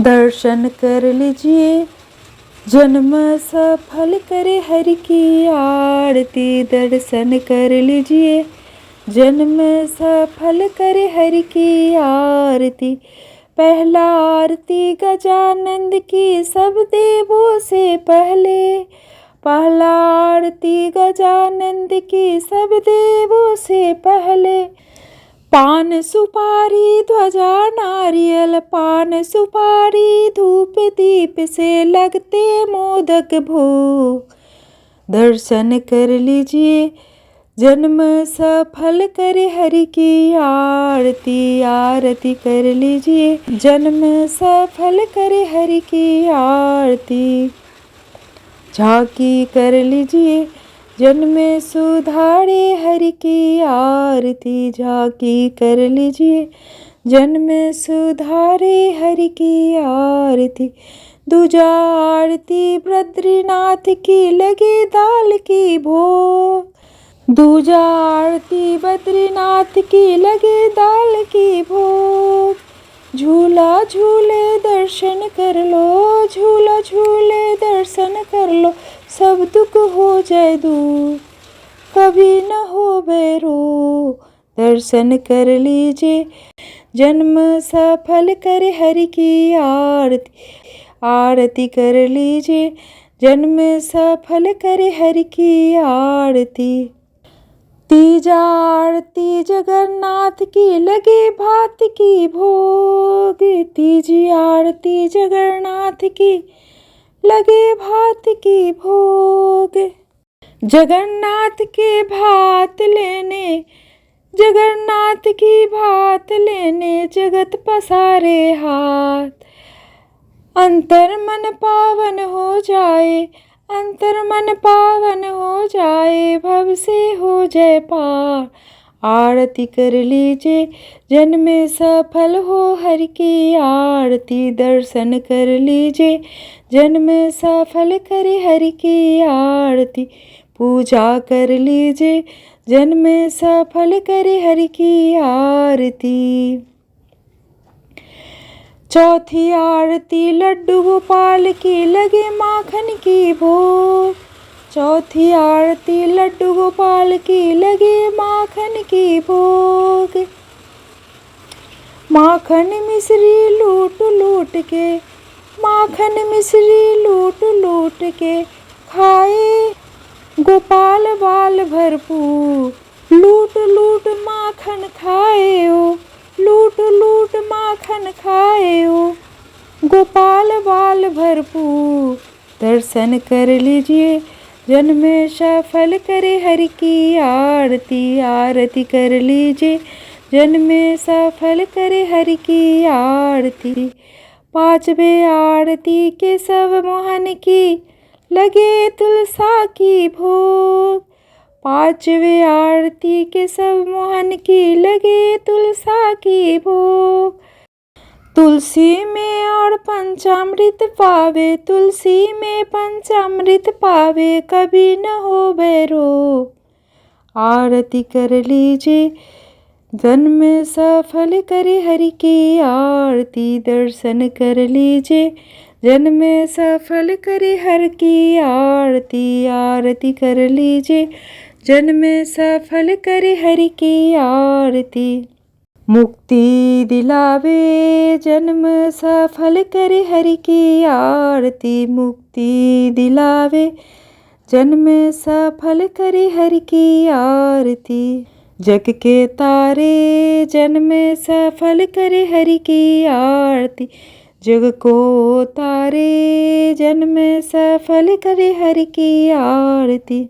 दर्शन कर लीजिए, जन्म सफल करे हरि की आरती। दर्शन कर लीजिए, जन्म सफल करे हरि की आरती। पहला आरती गजानंद की सब देवों से पहले। पहला आरती गजानंद की सब देवों से पहले। पान सुपारी ध्वजा नारियल, पान सुपारी धूप दीप से लगते मोदक भोग। दर्शन कर लीजिए, जन्म सफल करे हरि की आरती। आरती कर लीजिए, जन्म सफल करे हरि की आरती। झांकी कर लीजिए, जन्म सुधारे हरि की आरती। झांकी कर लीजिए, जन्म सुधारे हरि की आरती। दूजा आरती बद्रीनाथ की लगे दाल की भोग। दूजा आरती बद्रीनाथ की लगे दाल की भोग। झूला झूले दर्शन कर लो, झूला झूले दर्शन कर लो। सब दुख हो जाए दूर, कभी न हो बैरो। दर्शन कर लीजिए, जन्म सफल करे हरि की आरती। आरती कर लीजिए, जन्म सफल करे हरि की आरती। तीजा आरती जगन्नाथ की लगे भात की भोग। तीजी आरती जगन्नाथ की लगे भात की भोग। जगन्नाथ के भात लेने, जगन्नाथ की भात लेने जगत पसारे हाथ। अंतर मन पावन हो जाए, अंतर मन पावन हो जाए, भव से हो जाए पार। आरती कर लीजिए, जन्म सफल हो हरि की आरती। दर्शन कर लीजिए, जन्म सफल करे हरि की आरती। पूजा कर लीजिए, जन्म सफल करे हरि की आरती। चौथी आरती लड्डू गोपाल की लगे माखन की भोग। चौथी आरती लड्डू गोपाल की लगे माखन की भोग। माखन मिश्री लूट लूट के, माखन मिश्री लूट लूट के खाए गोपाल बाल भरपूर। लूट लूट माखन खाए ओ, लूट लूट माखन खाए ओ, गोपाल बाल भरपूर। दर्शन कर लीजिए, जन्म सफल करे हरि की आरती। आरती कर लीजिए, जन्म सफल करे हरि की आरती। पांचवे आरती के सब मोहन की लगे तुलसा की भोग। पांचवे आरती के सब मोहन की लगे तुलसा की भोग। तुलसी में और पंचामृत पावे, तुलसी में पंचामृत पावे, कभी न हो बैरो। आरती कर लीजिए, जन्म सफल करे हरि की आरती। दर्शन कर लीजिए, जन्म सफल करे हरि की आरती। आरती कर लीजिए, जन्म सफल करे हरि की आरती। मुक्ति दिलावे, जन्म सफल करे हरि की आरती। मुक्ति दिलावे, जन्म सफल करे हरि की आरती। जग के तारे, जन्म सफल करे हरि की आरती। जग को तारे, जन्म सफल करे हरि की आरती।